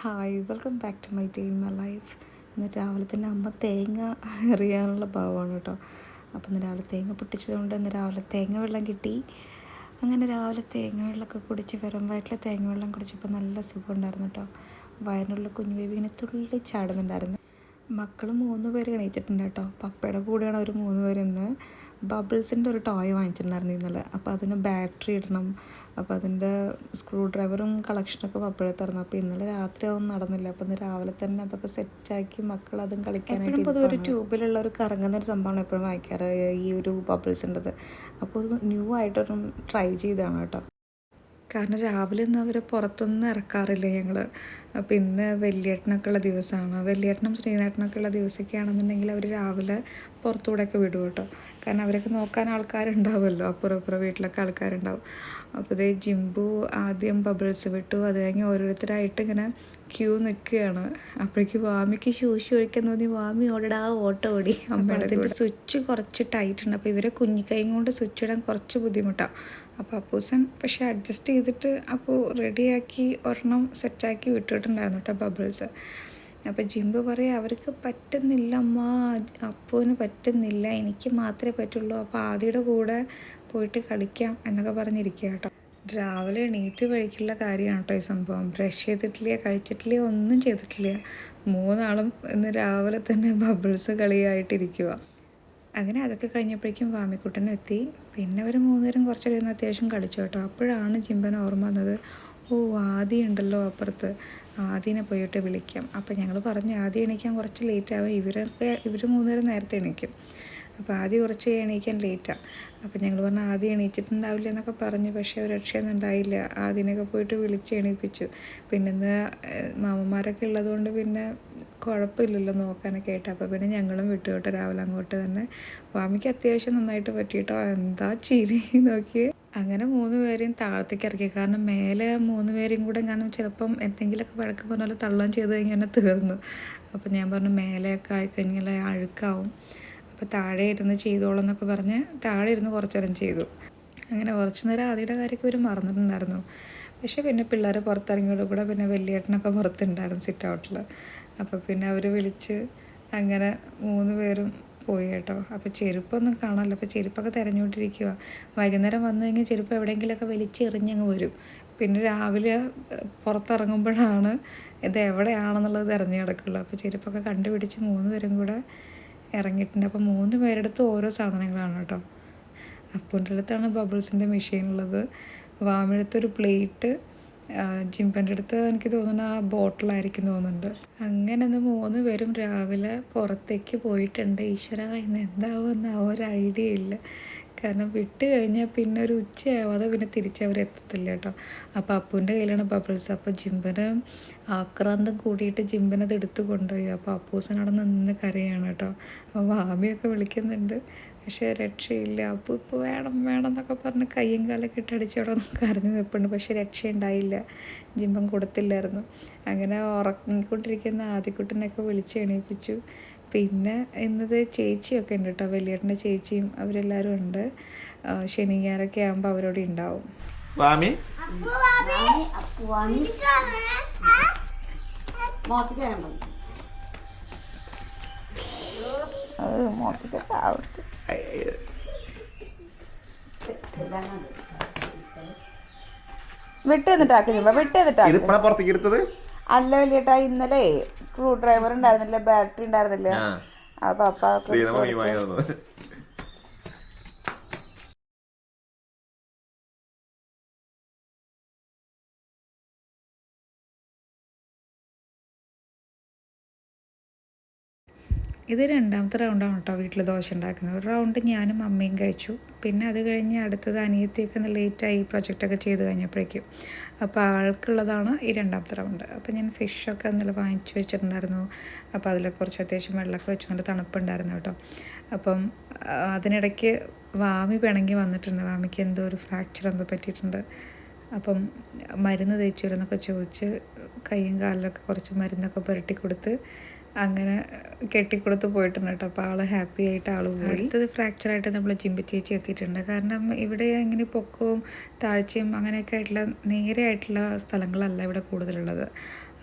Hi welcome back to my day in my life. ഇന്ന് രാവിലെ തന്നെ അമ്മ തേങ്ങ എറിയാനുള്ള ഭാവമാണ് കേട്ടോ. അപ്പോൾ ഇന്ന് രാവിലെ തേങ്ങ പൊട്ടിച്ചതുകൊണ്ട് ഇന്ന് രാവിലെ തേങ്ങ വെള്ളം കിട്ടി. അങ്ങനെ രാവിലെ തേങ്ങ വെള്ളമൊക്കെ കുടിച്ച് വെറും വയറ്റിൽ തേങ്ങ വെള്ളം കുടിച്ചപ്പോൾ നല്ല സുഖം ഉണ്ടായിരുന്നു കേട്ടോ. വയറിനുള്ള കുഞ്ഞു ബേബി ഇങ്ങനെ തുള്ളി ചാടുന്നുണ്ടായിരുന്നു. മക്കൾ 3 പേര് എണീച്ചിട്ടുണ്ട് കേട്ടോ. പപ്പയുടെ കൂടെയാണ് അവർ 3 പേര്. ഇന്ന് ബബിൾസിൻ്റെ ഒരു ടോയ് വാങ്ങിച്ചിട്ടുണ്ടായിരുന്നു ഇന്നലെ. അപ്പോൾ അതിന് ബാറ്ററി ഇടണം. അപ്പോൾ അതിൻ്റെ സ്ക്രൂ ഡ്രൈവറും കളക്ഷനൊക്കെ പപ്പയുടെ തരണം. അപ്പോൾ ഇന്നലെ രാത്രി അതൊന്നും നടന്നില്ല. അപ്പോൾ ഇന്ന് രാവിലെ തന്നെ അതൊക്കെ സെറ്റാക്കി മക്കൾ അതും കളിക്കാനായിട്ട് ഇപ്പോൾ ഒരു ട്യൂബിലുള്ള ഒരു കറങ്ങുന്ന ഒരു സംഭവമാണ് എപ്പോഴും വാങ്ങിക്കാറ്, ഈ ഒരു ബബിൾസിൻ്റെത്. അപ്പോൾ ഇത് ന്യൂ ആയിട്ടൊരു ട്രൈ ചെയ്തതാണ് കേട്ടോ. കാരണം രാവിലെ ഒന്നും അവരെ പുറത്തൊന്നും ഇറക്കാറില്ല ഞങ്ങൾ. അപ്പോൾ ഇന്ന് വലിയേട്ടനൊക്കെ ഉള്ള ദിവസമാണ്. വലിയേട്ടനും ശ്രീനേട്ടനൊക്കെ ഉള്ള ദിവസമൊക്കെ ആണെന്നുണ്ടെങ്കിൽ അവർ രാവിലെ പുറത്തുകൂടെയൊക്കെ വിടും കേട്ടോ. കാരണം അവരൊക്കെ നോക്കാൻ ആൾക്കാരുണ്ടാവുമല്ലോ, അപ്പുറം വീട്ടിലൊക്കെ ആൾക്കാരുണ്ടാവും. അപ്പോൾ ഇതേ ജിംബു ആദ്യം ബബിൾസ് വിട്ടു. അത് കഴിഞ്ഞ് ഓരോരുത്തരായിട്ട് ഇങ്ങനെ ക്യൂ നിൽക്കുകയാണ്. അപ്പോഴേക്ക് വാമിക്ക് ശൂശി ഒഴിക്കാൻ തോന്നി. വാമി ഓട്ടോ ഓടി. അമ്മയുടെ അതിൻ്റെ സ്വിച്ച് കുറച്ച് ടൈറ്റ് ഉണ്ട്. അപ്പോൾ ഇവരെ കുഞ്ഞിക്കൈയും കൊണ്ട് സ്വിച്ച് ഇടാൻ കുറച്ച് ബുദ്ധിമുട്ടാണ്. അപ്പോൾ അപ്പൂസൻ പക്ഷേ അഡ്ജസ്റ്റ് ചെയ്തിട്ട് അപ്പോൾ റെഡിയാക്കി ഒരെണ്ണം സെറ്റാക്കി വിട്ടിട്ടുണ്ടായിരുന്നു കേട്ടോ ബബിൾസ്. അപ്പോൾ ജിംബു പറയും അവർക്ക് പറ്റുന്നില്ല അമ്മ, അപ്പൂന് പറ്റുന്നില്ല, എനിക്ക് മാത്രമേ പറ്റുള്ളൂ. അപ്പോൾ ആദിയുടെ കൂടെ പോയിട്ട് കളിക്കാം എന്നൊക്കെ പറഞ്ഞിരിക്കുക കേട്ടോ. രാവിലെ എണീറ്റ് കഴിക്കുള്ള കാര്യമാണ് കേട്ടോ ഈ സംഭവം. ബ്രഷ് ചെയ്തിട്ടില്ല, കഴിച്ചിട്ടില്ല, ഒന്നും ചെയ്തിട്ടില്ല. 3 ആളും ഇന്ന് രാവിലെ തന്നെ ബബിൾസ് കളിയായിട്ടിരിക്കുക. അങ്ങനെ അതൊക്കെ കഴിഞ്ഞപ്പോഴേക്കും വാമിക്കുട്ടനും എത്തി. പിന്നെ അവർ 3 പേരും കുറച്ചേരം അത്യാവശ്യം കളിച്ചു കേട്ടോ. അപ്പോഴാണ് ജിംബന് ഓർമ്മ വന്നത്, ഓ ആദി ഉണ്ടല്ലോ അപ്പുറത്ത്, ആദിനെ പോയിട്ട് വിളിക്കാം. അപ്പോൾ ഞങ്ങൾ പറഞ്ഞു ആദി എണീക്കാൻ കുറച്ച് ലേറ്റാവും, ഇവർ 3 പേരും നേരത്തെ എണീക്കും. അപ്പോൾ ആദ്യം കുറച്ച് എണീക്കാൻ ലേറ്റാണ്. അപ്പോൾ ഞങ്ങൾ പറഞ്ഞു ആദ്യം എണീച്ചിട്ടുണ്ടാവില്ല എന്നൊക്കെ പറഞ്ഞു. പക്ഷേ ഒരു രക്ഷയൊന്നും ഉണ്ടായില്ല. ആദ്യനൊക്കെ പോയിട്ട് വിളിച്ച് എണീപ്പിച്ചു. പിന്നെ ഇന്ന് മാമന്മാരൊക്കെ ഉള്ളതുകൊണ്ട് പിന്നെ കുഴപ്പമില്ലല്ലോ നോക്കാനൊക്കെ ആയിട്ട്. അപ്പോൾ പിന്നെ ഞങ്ങളും വിട്ടു കേട്ടോ രാവിലെ അങ്ങോട്ട് തന്നെ. വാമിക്ക് അത്യാവശ്യം നന്നായിട്ട് പറ്റിയിട്ടോ. എന്താ ചിരി നോക്കിയേ. അങ്ങനെ 3 പേരെയും താഴത്തേക്ക് ഇറക്കി. കാരണം മേലെ 3 പേരെയും കൂടെ കാരണം ചിലപ്പം എന്തെങ്കിലുമൊക്കെ വഴക്ക് പറഞ്ഞാൽ തള്ളാൻ ചെയ്ത് കഴിഞ്ഞാൽ തന്നെ തീർന്നു. അപ്പോൾ ഞാൻ പറഞ്ഞു മേലെയൊക്കെ ആയിക്കഴിഞ്ഞാൽ അഴുക്കാവും, അപ്പോൾ താഴെ ഇരുന്ന് ചെയ്തോളൂ എന്നൊക്കെ പറഞ്ഞ് താഴെ ഇരുന്ന് കുറച്ച് നേരം ചെയ്തു. അങ്ങനെ കുറച്ച് നേരം ആദ്യയുടെ കാര്യമൊക്കെ ഇവർ മറന്നിട്ടുണ്ടായിരുന്നു. പക്ഷേ പിന്നെ പിള്ളേർ പുറത്തിറങ്ങിയോട് കൂടെ പിന്നെ വലിയേട്ടനൊക്കെ പുറത്തുണ്ടായിരുന്നു സിറ്റ് ഔട്ടിൽ. അപ്പോൾ പിന്നെ അവർ വിളിച്ച് അങ്ങനെ 3 പേരും പോയി കേട്ടോ. അപ്പോൾ ചെരുപ്പൊന്നും കാണാമല്ലോ. അപ്പോൾ ചെരുപ്പൊക്കെ തിരഞ്ഞുകൊണ്ടിരിക്കുക. വൈകുന്നേരം വന്നു കഴിഞ്ഞാൽ ചെരുപ്പ് എവിടെയെങ്കിലുമൊക്കെ വലിച്ചെറിഞ്ഞങ്ങ് വരും. പിന്നെ രാവിലെ പുറത്തിറങ്ങുമ്പോഴാണ് ഇത് എവിടെയാണെന്നുള്ളത് തിരഞ്ഞു കിടക്കുള്ളൂ. അപ്പോൾ ചെരുപ്പൊക്കെ കണ്ടുപിടിച്ച് 3 പേരും കൂടെ ഇറങ്ങിയിട്ടുണ്ട്. അപ്പോൾ 3 പേരെടുത്ത് ഓരോ സാധനങ്ങളാണ് കേട്ടോ. അപ്പൂൻ്റെ അടുത്താണ് ബബിൾസിൻ്റെ മെഷീൻ ഉള്ളത്, വാമിഴത്തൊരു പ്ലേറ്റ്, ജിംബൻ്റെ അടുത്ത് എനിക്ക് തോന്നുന്നു ആ ബോട്ടിലായിരിക്കും തോന്നുന്നുണ്ട്. അങ്ങനെ ഇന്ന് 3 പേരും രാവിലെ പുറത്തേക്ക് പോയിട്ടുണ്ട്. ഈശ്വര ഇന്ന് എന്താവുമെന്ന് ഒരു ഐഡിയ ഇല്ല. കാരണം വിട്ട് കഴിഞ്ഞാൽ പിന്നെ ഒരു ഉച്ചയാവാതെ പിന്നെ തിരിച്ചവരെത്തത്തില്ല കേട്ടോ. അപ്പോൾ അപ്പൂൻ്റെ കയ്യിലാണ് ബബിൾസ്. അപ്പോൾ ജിംബന് ആക്രാന്തം കൂടിയിട്ട് ജിംബനത് എടുത്ത് കൊണ്ടുപോയി. അപ്പോൾ അപ്പൂസൻ അവിടെ നിന്ന് കരയാണ് കേട്ടോ. അപ്പോൾ വാമിയൊക്കെ വിളിക്കുന്നുണ്ട്, പക്ഷേ രക്ഷയില്ല. അപ്പോൾ ഇപ്പോൾ വേണം എന്നൊക്കെ പറഞ്ഞ് കയ്യും കാലൊക്കെ ഇട്ടടിച്ച് അവിടെ കരഞ്ഞു നിൽപ്പുണ്ട്. പക്ഷേ രക്ഷയുണ്ടായില്ല, ജിംബൻ കൊടുത്തില്ലായിരുന്നു. അങ്ങനെ ഉറങ്ങിക്കൊണ്ടിരിക്കുന്ന ആദ്യക്കുട്ടനൊക്കെ വിളിച്ച് എണീപ്പിച്ചു. പിന്നെ ഇന്നത് ചേച്ചിയൊക്കെ ഉണ്ട് കേട്ടോ, വലിയേട്ടൻ്റെ ചേച്ചിയും അവരെല്ലാവരും ഉണ്ട്. ശനി ഞായറൊക്കെ ആകുമ്പോൾ അവരോട് ഉണ്ടാവും. വിട്ടെന്നിട്ടാക്കുന്നത് അല്ല വലിയേട്ടാ, ഇന്നലെ സ്ക്രൂ ഡ്രൈവർ ഉണ്ടായിരുന്നില്ല, ബാറ്ററി ഉണ്ടായിരുന്നില്ല. അപ്പൊ അപ്പ ഇത് 2ാമത്തെ റൗണ്ടാണ് കേട്ടോ വീട്ടിൽ ദോശ ഉണ്ടാക്കുന്നത്. ഒരു റൗണ്ട് ഞാനും അമ്മയും കഴിച്ചു. പിന്നെ അത് കഴിഞ്ഞ് അടുത്തത് അനിയത്തിയൊക്കെ ഒന്ന് ലേറ്റായി പ്രൊജക്റ്റൊക്കെ ചെയ്ത് കഴിഞ്ഞപ്പോഴേക്കും. അപ്പോൾ ആൾക്കുള്ളതാണ് ഈ 2ാമത്തെ റൗണ്ട്. അപ്പോൾ ഞാൻ ഫിഷൊക്കെ ഇന്നലെ വാങ്ങിച്ചു വെച്ചിട്ടുണ്ടായിരുന്നു. അപ്പോൾ അതിൽ കുറച്ച് അത്യാവശ്യം വെള്ളമൊക്കെ വെച്ച് നല്ല തണുപ്പുണ്ടായിരുന്നു കേട്ടോ. അപ്പം അതിനിടയ്ക്ക് വാമി പിണങ്ങി വന്നിട്ടുണ്ട്. വാമിക്ക് എന്തോ ഒരു ഫ്രാക്ചർ എന്തോ പറ്റിയിട്ടുണ്ട്. അപ്പം മരുന്ന് തേച്ചു വരുന്നൊക്കെ ചോദിച്ച് കൈയും കാലിലൊക്കെ കുറച്ച് മരുന്നൊക്കെ പുരട്ടി കൊടുത്ത് അങ്ങനെ കെട്ടിക്കൊടുത്ത് പോയിട്ടുണ്ട് കേട്ടോ. അപ്പോൾ ആൾ ഹാപ്പി ആയിട്ട് ആൾ പോയി. അടുത്തത് ഫ്രാക്ചറായിട്ട് നമ്മൾ ജിംബി ചേച്ചി എത്തിയിട്ടുണ്ട്. കാരണം ഇവിടെ ഇങ്ങനെ പൊക്കവും താഴ്ചയും അങ്ങനെയൊക്കെ ആയിട്ടുള്ള നേരെ ആയിട്ടുള്ള സ്ഥലങ്ങളല്ല ഇവിടെ കൂടുതലുള്ളത്.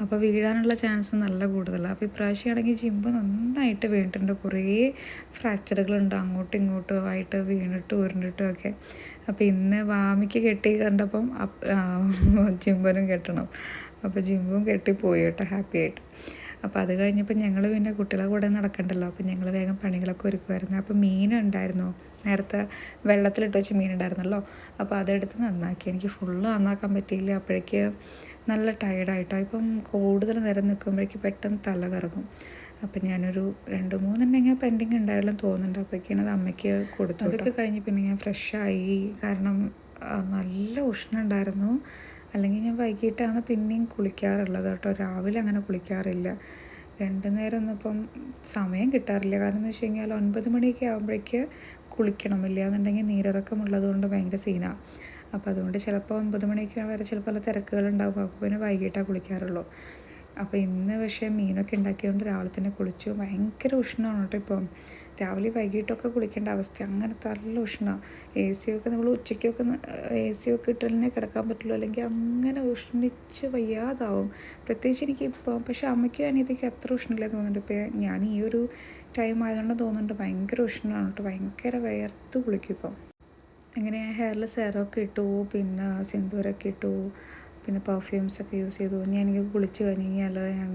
അപ്പോൾ വീഴാനുള്ള ചാൻസ് നല്ല കൂടുതലാണ്. അപ്പോൾ ഇപ്രാവശ്യമാണെങ്കിൽ ജിംബ് നന്നായിട്ട് വീണിട്ടുണ്ട്. കുറേ ഫ്രാക്ചറുകളുണ്ട്, അങ്ങോട്ടും ഇങ്ങോട്ടും ആയിട്ട് വീണിട്ടും ഉരുണ്ടിട്ടും ഒക്കെ. അപ്പോൾ ഇന്ന് വാമിക്ക് കെട്ടി കണ്ടപ്പം ജിംബനും കെട്ടണം. അപ്പോൾ ജിംബും കെട്ടിപ്പോയി കേട്ടോ, ഹാപ്പി ആയിട്ട്. അപ്പോൾ അത് കഴിഞ്ഞപ്പോൾ ഞങ്ങൾ പിന്നെ കുട്ടികളെ കൂടെ നടക്കണ്ടല്ലോ, അപ്പോൾ ഞങ്ങൾ വേഗം പണികളൊക്കെ ഒരുക്കുമായിരുന്നു. അപ്പോൾ മീനുണ്ടായിരുന്നു, നേരത്തെ വെള്ളത്തിലിട്ട് വെച്ച് മീനുണ്ടായിരുന്നല്ലോ, അപ്പോൾ അതെടുത്ത് നന്നാക്കി. എനിക്ക് ഫുള്ള് നന്നാക്കാൻ പറ്റിയില്ല, അപ്പോഴേക്ക് നല്ല ടയർഡായിട്ടോ. ഇപ്പം കൂടുതൽ നേരം നിൽക്കുമ്പോഴേക്ക് പെട്ടെന്ന് തല കറങ്ങും. അപ്പം ഞാനൊരു 2-3 പെൻഡിങ് ഉണ്ടായാലും തോന്നുന്നുണ്ട്. അപ്പോഴേക്കും അത് അമ്മയ്ക്ക് കൊടുത്തു. അതൊക്കെ കഴിഞ്ഞ് പിന്നെ ഞാൻ ഫ്രഷായി, കാരണം നല്ല ഉഷ്ണം ഉണ്ടായിരുന്നു. അല്ലെങ്കിൽ ഞാൻ വൈകിട്ടാണ് പിന്നെയും കുളിക്കാറുള്ളത് കേട്ടോ, രാവിലെ അങ്ങനെ കുളിക്കാറില്ല. 2 നേരം ഒന്നും ഇപ്പം സമയം കിട്ടാറില്ല. കാരണം എന്ന് വെച്ച് കഴിഞ്ഞാൽ 9 മണിയൊക്കെ ആകുമ്പോഴേക്ക് കുളിക്കണമില്ല എന്നുണ്ടെങ്കിൽ നീരിറക്കമുള്ളത് കൊണ്ട് ഭയങ്കര സീനാണ്. അപ്പോൾ അതുകൊണ്ട് ചിലപ്പോൾ 9 മണിയൊക്കെ വരെ ചിലപ്പോൾ പല തിരക്കുകളുണ്ടാകും. അപ്പോൾ പിന്നെ വൈകിട്ടാണ് കുളിക്കാറുള്ളൂ. അപ്പോൾ ഇന്ന് പക്ഷേ മീനൊക്കെ ഉണ്ടാക്കിയതുകൊണ്ട് രാവിലെ തന്നെ കുളിച്ചു. ഭയങ്കര ഉഷ്ണമാണ് കേട്ടോ ഇപ്പം. രാവിലെ വൈകിട്ടൊക്കെ കുളിക്കേണ്ട അവസ്ഥ, അങ്ങനത്തെ നല്ല ഉഷ്ണമാണ്. AC ഒക്കെ നമ്മൾ ഉച്ചയ്ക്കൊക്കെ AC ഒക്കെ ഇട്ട് തന്നെ കിടക്കാൻ പറ്റുള്ളൂ, അല്ലെങ്കിൽ അങ്ങനെ ഉഷ്ണിച്ച് വയ്യാതാവും. പ്രത്യേകിച്ച് എനിക്കിപ്പോൾ, പക്ഷേ അമ്മയ്ക്കും അനിയത്തിക്കും അത്ര ഉഷ്ണമില്ലെന്ന് തോന്നുന്നുണ്ട്. ഇപ്പോൾ ഞാൻ ഈ ഒരു ടൈം ആയതുകൊണ്ട് തോന്നുന്നുണ്ട് ഭയങ്കര ഉഷ്ണമാണ് കേട്ടോ, ഭയങ്കര വിയർത്ത് കുളിക്കും ഇപ്പം. അങ്ങനെ ഹെയറിൽ സെറമൊക്കെ ഇട്ടു, പിന്നെ സിന്ദൂരൊക്കെ ഇട്ടു, പിന്നെ പെർഫ്യൂംസൊക്കെ യൂസ് ചെയ്തു. എനിക്ക് കുളിച്ച് കഴിഞ്ഞ് കഴിഞ്ഞാൽ ഞാൻ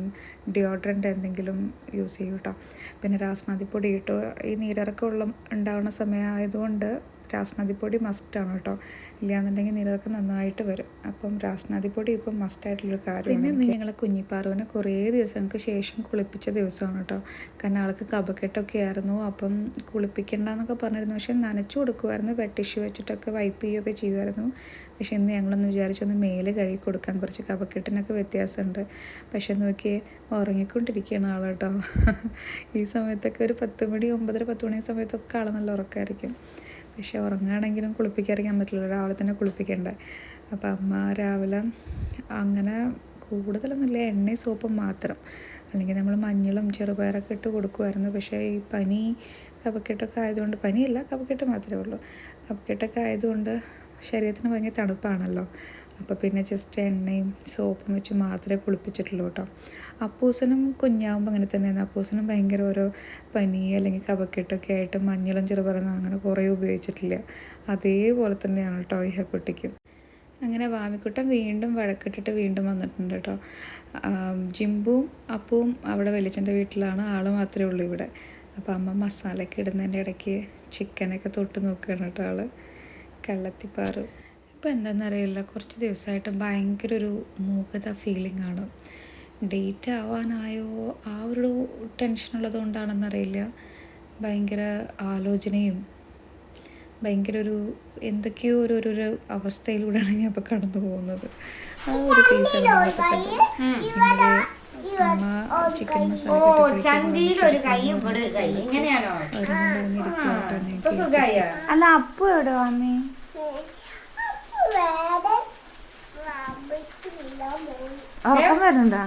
ഡിയോഡ്രൻ്റ് എന്തെങ്കിലും യൂസ് ചെയ്യും കേട്ടോ. പിന്നെ രാസ്നാദിപ്പൊടി ഇട്ടു. ഈ നീരിറക്കം ഉണ്ടാവുന്ന സമയമായതുകൊണ്ട് രാസ്നാദിപ്പൊടി മസ്റ്റാണ് കേട്ടോ, ഇല്ലയെന്നുണ്ടെങ്കിൽ നീരിറക്കം നന്നായിട്ട് വരും. അപ്പം രാസ്നാദിപ്പൊടി ഇപ്പം മസ്റ്റായിട്ടുള്ളൊരു കാര്യമാണ്. പിന്നെ ഞങ്ങളെ കുഞ്ഞിപ്പാറുവിനെ കുറേ ദിവസങ്ങൾക്ക് ശേഷം കുളിപ്പിച്ച ദിവസമാണ് കേട്ടോ. കാരണം ആൾക്ക് കഫക്കെട്ടൊക്കെ ആയിരുന്നു. അപ്പം കുളിപ്പിക്കണ്ടെന്നൊക്കെ പറഞ്ഞിരുന്നു, പക്ഷെ നനച്ചു കൊടുക്കുമായിരുന്നു, വെട്ട് ടിഷ്യൂ വെച്ചിട്ടൊക്കെ വൈപ്പ് ചെയ്യുകയൊക്കെ ചെയ്യുമായിരുന്നു. പക്ഷെ ഇന്ന് ഞങ്ങളൊന്ന് വിചാരിച്ചൊന്ന് മേല് കഴുകി കൊടുക്കാൻ, കുറച്ച് കഫക്കെട്ടിനൊക്കെ വ്യത്യാസമുണ്ട്. പക്ഷെ നോക്കിയേ ഉറങ്ങിക്കൊണ്ടിരിക്കുകയാണ് ആൾ കേട്ടോ. ഈ സമയത്തൊക്കെ ഒരു 10 മണി 9-10 മണി സമയത്തൊക്കെ ആൾ നല്ല ഉറക്കമായിരിക്കും. പക്ഷെ ഉറങ്ങുകയാണെങ്കിലും കുളിപ്പിക്കാതിരിക്കാൻ പറ്റില്ല, രാവിലെ തന്നെ കുളിപ്പിക്കണ്ടേ. അപ്പം അമ്മ രാവിലെ അങ്ങനെ കൂടുതലൊന്നുമില്ല, എണ്ണയും സോപ്പും മാത്രം, അല്ലെങ്കിൽ നമ്മൾ മഞ്ഞളും ചെറുപയറൊക്കെ ഇട്ട് കൊടുക്കുമായിരുന്നു. പക്ഷേ ഈ പനി കഫക്കെട്ടൊക്കെ ആയതുകൊണ്ട്, പനിയല്ല കഫക്കെട്ട് മാത്രമേ ഉള്ളൂ, കഫക്കെട്ടൊക്കെ ആയതുകൊണ്ട് ശരീരത്തിന് ഭയങ്കര തണുപ്പാണല്ലോ. അപ്പോൾ പിന്നെ ജസ്റ്റ് എണ്ണയും സോപ്പും വെച്ച് മാത്രമേ കുളിപ്പിച്ചിട്ടുള്ളൂ കേട്ടോ. അപ്പൂസനും കുഞ്ഞാവുമ്പോൾ അങ്ങനെ തന്നെയാണ്. അപ്പൂസനും ഭയങ്കര ഓരോ പനി അല്ലെങ്കിൽ കഫക്കെട്ടൊക്കെ ആയിട്ട് മഞ്ഞളും ചെറുപറന്ന് അങ്ങനെ കുറേ ഉപയോഗിച്ചിട്ടില്ല. അതേപോലെ തന്നെയാണ് കേട്ടോ ഈ കുട്ടിക്കും. അങ്ങനെ വാമിക്കുട്ടൻ വീണ്ടും വഴക്കിട്ടിട്ട് വീണ്ടും വന്നിട്ടുണ്ട് കേട്ടോ. ജിംബുവും അപ്പവും അവിടെ വലിച്ചൻ്റെ വീട്ടിലാണ്, ആൾ മാത്രമേ ഉള്ളൂ ഇവിടെ. അപ്പോൾ അമ്മ മസാലയൊക്കെ ഇടുന്നതിൻ്റെ ഇടയ്ക്ക് ചിക്കനൊക്കെ തൊട്ട് നോക്കുകയാണ് കേട്ടോ ആൾ, കള്ളത്തിപ്പാറ്. ഇപ്പോൾ എന്താണെന്നറിയില്ല, കുറച്ച് ദിവസമായിട്ട് ഭയങ്കര ഒരു മൂകത ഫീലിംഗ് ആണ്. ഡേറ്റ് ആവാനായോ ആ ഒരു ടെൻഷനുള്ളത് കൊണ്ടാണെന്നറിയില്ല, ഭയങ്കര ആലോചനയും ഭയങ്കര ഒരു എന്തൊക്കെയോ ഒരു അവസ്ഥയിലൂടെയാണ് ഞാൻ ഇപ്പോൾ കടന്നു പോകുന്നത്. ആ ഒരു കേസാണ് അമ്മ ചിക്കൻ അല്ല അപ്പു എവിടെ വന്നേ? ഉറക്കം വരുന്നുണ്ടാ?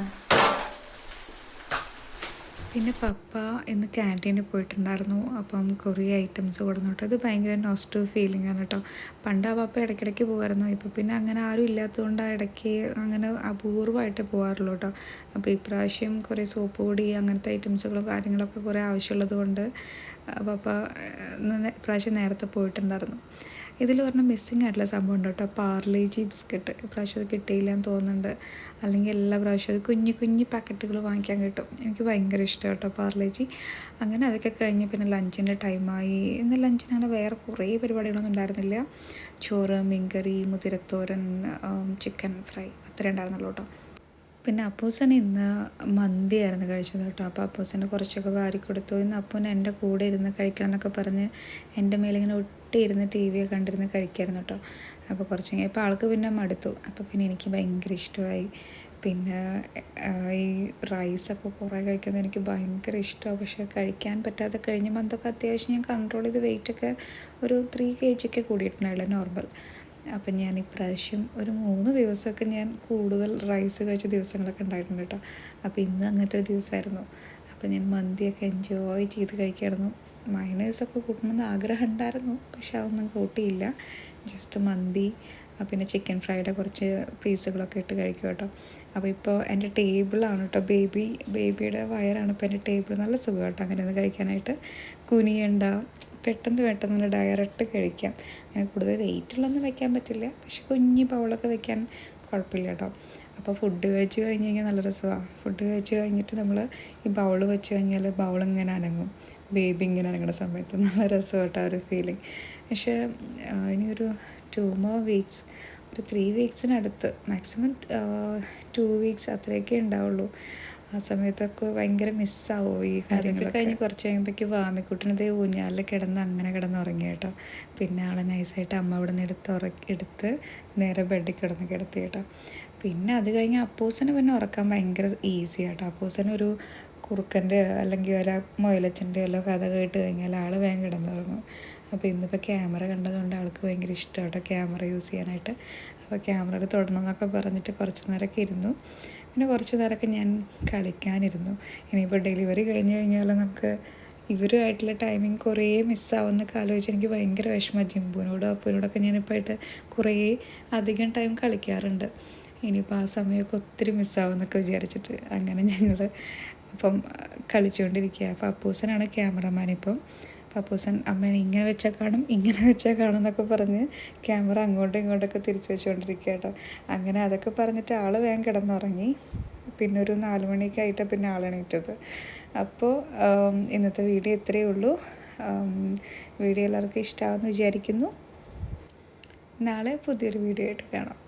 പിന്നെ പപ്പ ഇന്ന് ക്യാൻറ്റീനിൽ പോയിട്ടുണ്ടായിരുന്നു. അപ്പം കുറേ ഐറ്റംസ് കൊടുന്നു. ഇത് ഭയങ്കര നോസ്റ്റീവ് ഫീലിംഗ് ആണ് കേട്ടോ. പണ്ട് ആ പപ്പ ഇടയ്ക്കിടയ്ക്ക് പോകുമായിരുന്നു, ഇപ്പോൾ പിന്നെ അങ്ങനെ ആരും ഇല്ലാത്തതുകൊണ്ട് ആ ഇടയ്ക്ക് അങ്ങനെ അപൂർവമായിട്ട് പോകാറുള്ളൂ കേട്ടോ. അപ്പോൾ ഇപ്രാവശ്യം കുറേ സോപ്പ് പൊടി അങ്ങനത്തെ ഐറ്റംസുകളും കാര്യങ്ങളൊക്കെ കുറേ ആവശ്യമുള്ളത് കൊണ്ട് പപ്പ ഇപ്രാവശ്യം നേരത്തെ പോയിട്ടുണ്ടായിരുന്നു. ഇതിൽ പറഞ്ഞാൽ മിസ്സിങ് ആയിട്ടുള്ള സംഭവം ഉണ്ട് കേട്ടോ, പാർലേജി ബിസ്ക്കറ്റ്. ഇപ്രാവശ്യം അത് കിട്ടിയില്ല എന്ന് തോന്നുന്നുണ്ട്, അല്ലെങ്കിൽ എല്ലാ പ്രാവശ്യവും അത് കുഞ്ഞു പാക്കറ്റുകൾ വാങ്ങിക്കാൻ കിട്ടും. എനിക്ക് ഭയങ്കര ഇഷ്ടം കേട്ടോ പാർലേജി. അങ്ങനെ അതൊക്കെ കഴിഞ്ഞ് പിന്നെ ലഞ്ചിൻ്റെ ടൈമായി. ഇന്ന് ലഞ്ചിനാണ് വേറെ കുറേ പരിപാടികളൊന്നും ഉണ്ടായിരുന്നില്ല. ചോറ്, മീൻകറി, മുതിരത്തോരൻ, ചിക്കൻ ഫ്രൈ, അത്രേ ഉണ്ടായിരുന്നുള്ളൂ കേട്ടോ. പിന്നെ അപ്പൂസന് ഇന്ന് മന്തിയായിരുന്നു കഴിച്ചത് കേട്ടോ. അപ്പോൾ അപ്പൂസന് കുറച്ചൊക്കെ വാരി കൊടുത്തു. ഇന്ന് അപ്പൂന് എൻ്റെ കൂടെ ഇരുന്ന് കഴിക്കണം എന്നൊക്കെ പറഞ്ഞ് എൻ്റെ മേലിങ്ങനെ ഒട്ടിയിരുന്ന് TV ഒക്കെ കണ്ടിരുന്ന് കഴിക്കായിരുന്നു കേട്ടോ. അപ്പോൾ കുറച്ച് കഴിഞ്ഞപ്പോൾ ആൾക്ക് പിന്നെ മടുത്തു. അപ്പോൾ പിന്നെ എനിക്ക് ഭയങ്കര ഇഷ്ടമായി. പിന്നെ ഈ റൈസൊക്കെ കുറേ കഴിക്കുന്നത് എനിക്ക് ഭയങ്കര ഇഷ്ടമാണ്. പക്ഷേ കഴിക്കാൻ പറ്റാതെ കഴിഞ്ഞ് അതൊക്കെ അത്യാവശ്യം ഞാൻ കൺട്രോൾ ചെയ്ത് വെയിറ്റൊക്കെ ഒരു 3 kg കൂടിയിട്ടുണ്ടായില്ല നോർമൽ. അപ്പം ഞാൻ ഇപ്രാവശ്യം ഒരു 3 ദിവസമൊക്കെ ഞാൻ കൂടുതൽ റൈസ് കഴിച്ച ദിവസങ്ങളൊക്കെ ഉണ്ടായിട്ടുണ്ട് കേട്ടോ. അപ്പോൾ ഇന്ന് അങ്ങനത്തെ ഒരു ദിവസമായിരുന്നു. അപ്പോൾ ഞാൻ മന്തിയൊക്കെ എൻജോയ് ചെയ്ത് കഴിക്കായിരുന്നു. മയണൈസൊക്കെ കൂട്ടണമെന്ന് ആഗ്രഹം ഉണ്ടായിരുന്നു, പക്ഷെ അതൊന്നും കൂട്ടിയില്ല. ജസ്റ്റ് മന്തി, പിന്നെ ചിക്കൻ ഫ്രൈയുടെ കുറച്ച് പീസുകളൊക്കെ ഇട്ട് കഴിക്കും കേട്ടോ. അപ്പോൾ ഇപ്പോൾ എൻ്റെ ടേബിളാണ് കേട്ടോ, ബേബിയുടെ വയറാണ് ഇപ്പോൾ എൻ്റെ ടേബിൾ. നല്ല സുഖം കേട്ടോ അങ്ങനെ ഒന്ന് കഴിക്കാനായിട്ട്. കുനിയണ്ട, പെട്ടെന്ന് ഡയറക്റ്റ് കഴിക്കാം. അങ്ങനെ കൂടുതൽ വെയിറ്റുള്ളൊന്നും വെക്കാൻ പറ്റില്ല, പക്ഷെ കുഞ്ഞ് ബൗളൊക്കെ വെക്കാൻ കുഴപ്പമില്ല കേട്ടോ. അപ്പോൾ ഫുഡ് കഴിച്ച് കഴിഞ്ഞ് കഴിഞ്ഞാൽ നല്ല രസമാണ്. ഫുഡ് കഴിച്ച് കഴിഞ്ഞിട്ട് നമ്മൾ ഈ ബൗൾ വെച്ച് കഴിഞ്ഞാൽ ബൗളിങ്ങനെ അനങ്ങും, ബേബി ഇങ്ങനെ അനങ്ങുന്ന സമയത്ത് നല്ല രസം കേട്ടോ ഒരു ഫീലിംഗ്. പക്ഷേ ഇനിയൊരു 2 more weeks, ഒരു 3 weeksനടുത്ത്, മാക്സിമം 2 weeks അത്രയൊക്കെ ഉണ്ടാവുള്ളൂ. ആ സമയത്തൊക്കെ ഭയങ്കര മിസ്സാവും ഈ കാര്യങ്ങളൊക്കെ. കഴിഞ്ഞ് കുറച്ച് കഴിയുമ്പോഴേക്ക് വാമിക്കുട്ടിനത് ഊഞ്ഞാലിൽ അങ്ങനെ കിടന്നുറങ്ങി കേട്ടോ. പിന്നെ ആളെ നൈസായിട്ട് അമ്മ അവിടെ നിന്ന് എടുത്ത് നേരെ ബെഡിൽ കിടത്തി കേട്ടോ. പിന്നെ അത് കഴിഞ്ഞ് അപ്പൂസന് പിന്നെ ഉറക്കാൻ ഭയങ്കര ഈസി ആട്ടോ. അപ്പൂസന് ഒരു കുറുക്കൻ്റെ അല്ലെങ്കിൽ ഒരു മൊയലച്ചൻ്റെ എല്ലാം കഥ കേട്ട് കഴിഞ്ഞാൽ ആൾ വേഗം കിടന്നുറങ്ങും. അപ്പോൾ ഇന്നിപ്പോൾ ക്യാമറ കണ്ടതുകൊണ്ട് ആൾക്ക് ഭയങ്കര ഇഷ്ടമാട്ടോ ക്യാമറ യൂസ് ചെയ്യാനായിട്ട്. അപ്പോൾ ക്യാമറയിൽ തൊടണം എന്നൊക്കെ പറഞ്ഞിട്ട് കുറച്ച് നേരമൊക്കെ ഇരുന്നു. പിന്നെ കുറച്ച് നേരമൊക്കെ ഞാൻ കളിക്കാനിരുന്നു. ഇനിയിപ്പോൾ ഡെലിവറി കഴിഞ്ഞ് കഴിഞ്ഞാൽ നമുക്ക് ഇവരുമായിട്ടുള്ള ടൈമിങ് കുറേ മിസ്സാവുമെന്നൊക്കെ ആലോചിച്ച് എനിക്ക് ഭയങ്കര വിഷമം. ജിമ്പുവിനോടും അപ്പൂനോടൊക്കെ ഞാനിപ്പോൾ ആയിട്ട് കുറേ അധികം ടൈം കളിക്കാറുണ്ട്. ഇനിയിപ്പോൾ ആ സമയമൊക്കെ ഒത്തിരി മിസ്സാവുമെന്നൊക്കെ വിചാരിച്ചിട്ട് അങ്ങനെ ഞങ്ങൾ അപ്പം കളിച്ചുകൊണ്ടിരിക്കുക. അപ്പോൾ അപ്പൂസനാണ് ക്യാമറമാൻ. ഇപ്പം അപ്പൂസൻ അമ്മേനെ ഇങ്ങനെ വെച്ചാൽ കാണും എന്നൊക്കെ പറഞ്ഞ് ക്യാമറ അങ്ങോട്ടും ഇങ്ങോട്ടൊക്കെ തിരിച്ചു വെച്ചുകൊണ്ടിരിക്കുക കേട്ടോ. അങ്ങനെ അതൊക്കെ പറഞ്ഞിട്ട് ആൾ വേഗം കിടന്നുറങ്ങി. പിന്നെ ഒരു 4 മണിയൊക്കെ ആയിട്ടാണ് പിന്നെ ആളെണീറ്റത്. അപ്പോൾ ഇന്നത്തെ വീഡിയോ ഇത്രയേ ഉള്ളൂ. വീഡിയോ എല്ലാവർക്കും ഇഷ്ടമാവുമെന്ന് വിചാരിക്കുന്നു. നാളെ പുതിയൊരു വീഡിയോ ആയിട്ട് കാണാം.